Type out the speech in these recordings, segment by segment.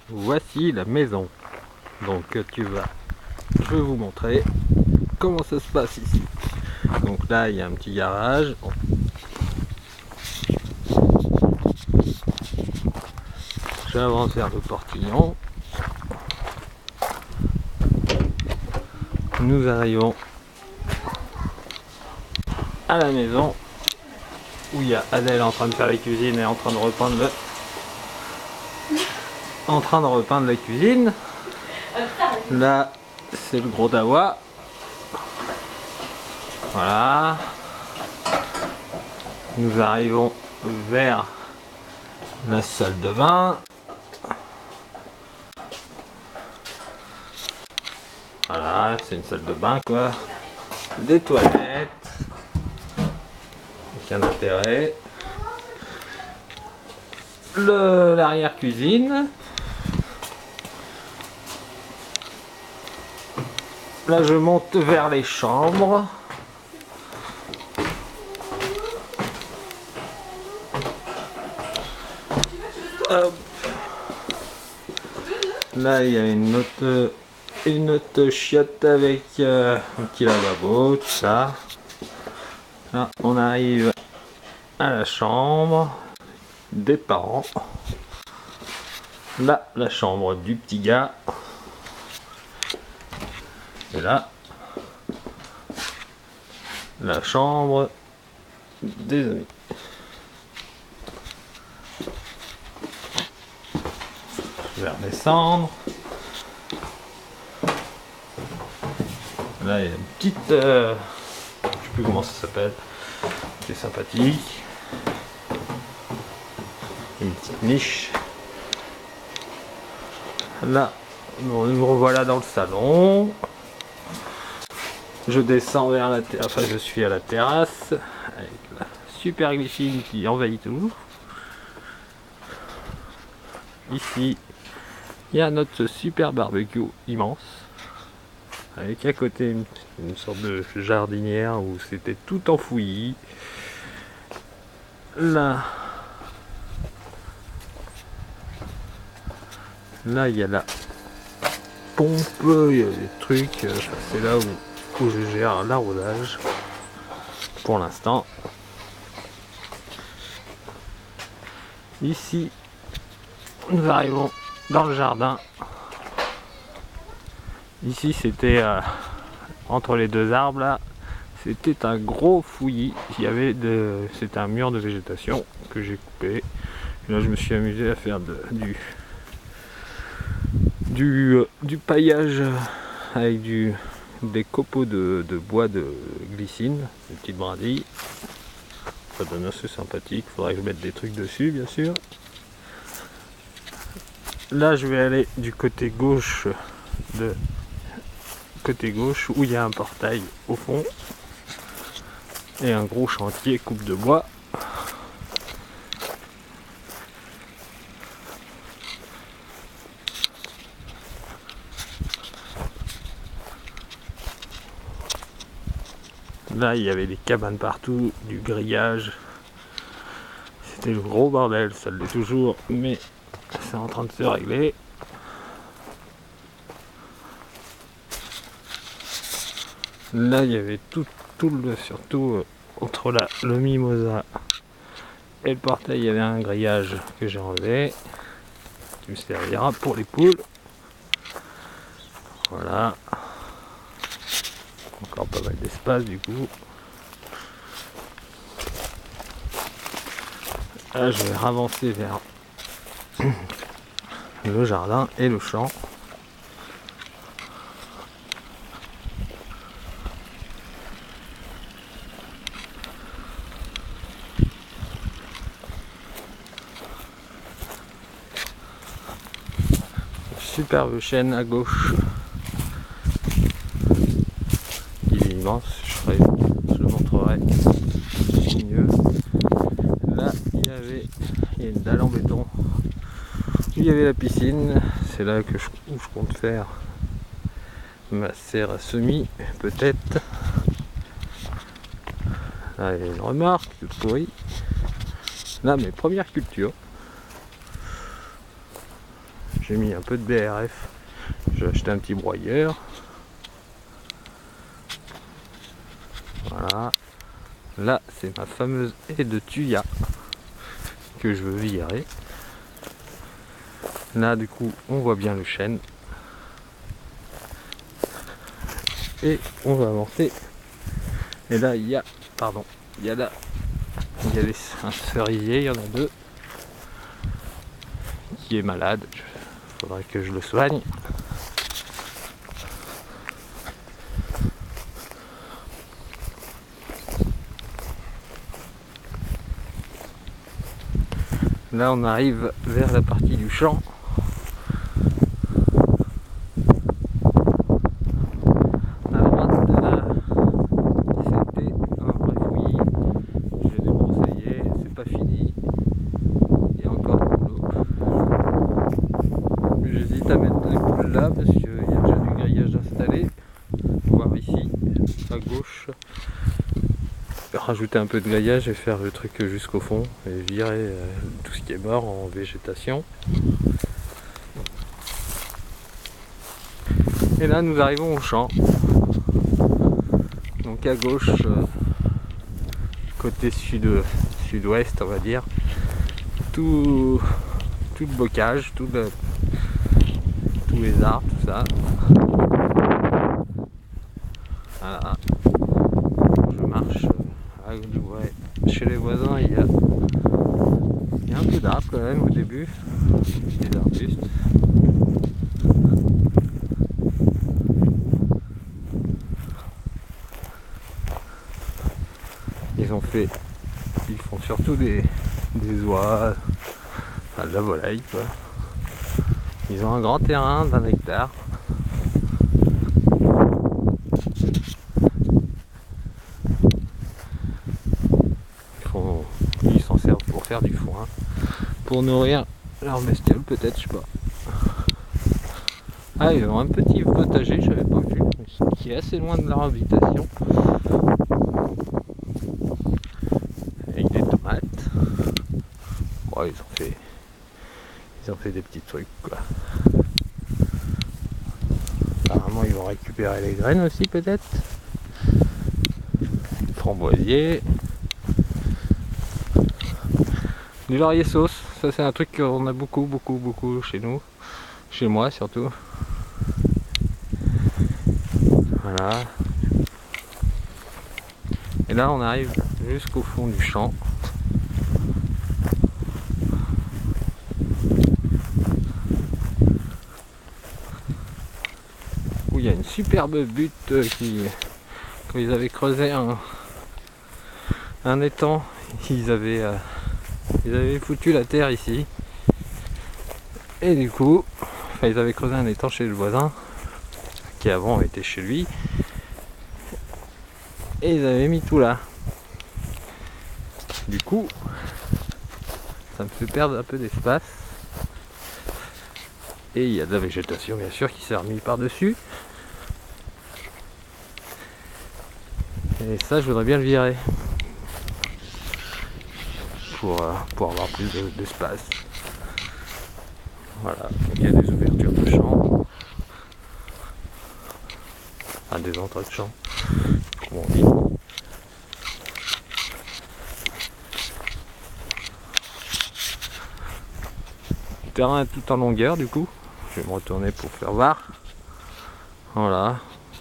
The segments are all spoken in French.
Voici la maison. Donc je vais vous montrer comment ça se passe ici. Donc là il y a un petit garage. J'avance vers le portillon. Nous arrivons à la maison où il y a Adèle en train de faire la cuisine et en train de repeindre la cuisine. Là c'est le gros dawa. Voilà. Nous arrivons vers la salle de bain. Voilà, c'est une salle de bain quoi. Des toilettes. Aucun intérêt. L'arrière-cuisine. Là je monte vers les chambres. Hop. Là il y a une autre chiotte avec un petit lavabo, tout ça. Là on arrive à la chambre des parents. Là la chambre du petit gars. Et là la chambre des amis. Je vais redescendre. Là il y a une petite je sais plus comment ça s'appelle, c'est sympathique, une petite niche. Là nous revoilà dans le salon. Je descends vers la terrasse, enfin je suis à la terrasse avec la super glycine qui envahit tout. Ici il y a notre super barbecue immense avec à côté une sorte de jardinière où c'était tout enfoui. Là il y a la pompe, il y a des trucs, c'est là où je gère l'arrosage pour l'instant. Ici nous arrivons dans le jardin. Ici c'était entre les deux arbres là, c'était un gros fouillis. C'était un mur de végétation que j'ai coupé. Et là je me suis amusé à faire du paillage avec des copeaux de bois de glycine, des petites brindilles. Ça donne assez sympathique. Faudrait que je mette des trucs dessus bien sûr. Là je vais aller du côté gauche où il y a un portail au fond et un gros chantier coupe de bois. Là il y avait des cabanes partout, du grillage. C'était le gros bordel, ça l'est toujours, mais c'est en train de se régler. Là il y avait surtout entre le mimosa et le portail, il y avait un grillage que j'ai enlevé qui me servira pour les poules. Voilà, encore pas mal d'espace du coup. Là je vais avancer vers le jardin et le champ. Superbe chêne à gauche. Il est immense, je le montrerai mieux. Là il y a une dalle en béton. Il y avait la piscine, c'est là où je compte faire ma serre à semis, peut-être. Là il y a une remorque toute pourrie. Là mes premières cultures. J'ai mis un peu de BRF. J'ai acheté un petit broyeur. Voilà. Là, c'est ma fameuse haie de thuya que je veux virer. Là, du coup, on voit bien le chêne. Et on va avancer. Et là, il y a là, il y a un cerisier, il y en a deux, qui est malade. Il faudrait que je le soigne. Là, on arrive vers la partie du champ. À droite de là, c'était un vrai fouillis. J'ai débroussaillé, c'est pas fini. Il y a encore du boulot. J'hésite à mettre les poules là parce qu'il y a déjà du grillage installé. Voir ici, à gauche. Rajouter un peu de grillage et faire le truc jusqu'au fond et virer tout ce qui est mort en végétation. Et là nous arrivons au champ. Donc à gauche, côté sud-ouest on va dire, tout le bocage, tous les arbres, tout ça. Voilà. Je marche. Ouais. Chez les voisins il y a un peu d'arbres quand même au début, des arbustes. Ils font surtout des oies, enfin de la volaille quoi. Ils ont un grand terrain d'1 hectare. Ils s'en servent pour faire du foin, pour nourrir leurs bestioles peut-être, je sais pas. Ah, ils ont un petit potager, je n'avais pas vu, qui est assez loin de leur habitation. Avec des tomates. Ouais, ils ont fait des petits trucs quoi. Apparemment ils vont récupérer les graines aussi peut-être. Framboisier. Du laurier sauce, ça c'est un truc qu'on a beaucoup chez nous. Chez moi surtout. Voilà. Et là on arrive jusqu'au fond du champ. Où il y a une superbe butte quand ils avaient creusé un étang, ils avaient foutu la terre ici. Et du coup, ils avaient creusé un étang chez le voisin, qui avant était chez lui. Et ils avaient mis tout là. Du coup, ça me fait perdre un peu d'espace. Et il y a de la végétation bien sûr qui s'est remis par-dessus. Et ça je voudrais bien le virer. Pour avoir plus d'espace. Voilà, il y a des ouvertures de champs. Enfin des entrées de champs, comme on dit. Le terrain est tout en longueur du coup. Je vais me retourner pour faire voir. Voilà.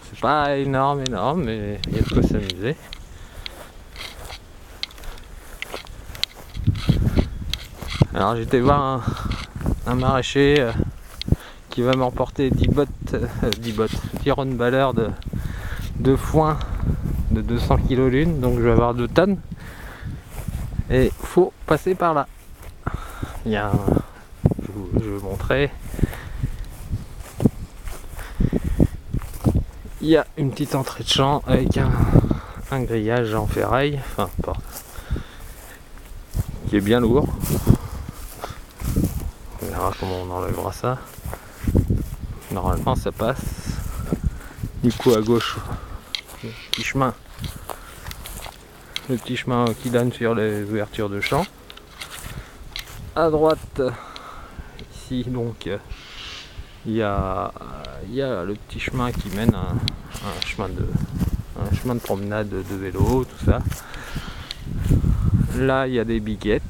C'est pas énorme, mais il y a de quoi s'amuser. Alors j'étais voir un maraîcher qui va m'emporter 10 roundballers de foin de 200 kg l'une, donc je vais avoir 2 tonnes. Et faut passer par là. Il y a je vais vous montrer. Il y a une petite entrée de champ avec un grillage en ferraille, enfin pas, qui est bien lourd. On verra comment on enlèvera ça. Normalement ça passe. Du coup à gauche, le petit chemin qui donne sur les ouvertures de champ. À droite, ici ici, donc il y a le petit chemin qui mène à un chemin de promenade de vélo, tout ça. Là il y a des biguettes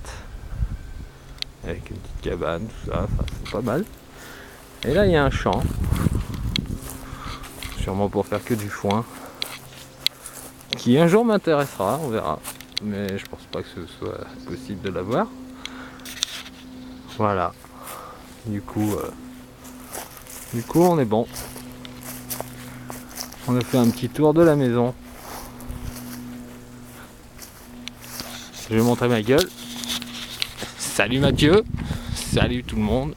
avec une petite cabane, tout ça, c'est pas mal. Et là il y a un champ, sûrement pour faire que du foin, qui un jour m'intéressera, on verra, mais je pense pas que ce soit possible de l'avoir. Voilà, du coup on est bon. On a fait un petit tour de la maison. Je vais montrer ma gueule. Salut Mathieu, salut tout le monde,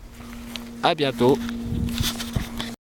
à bientôt.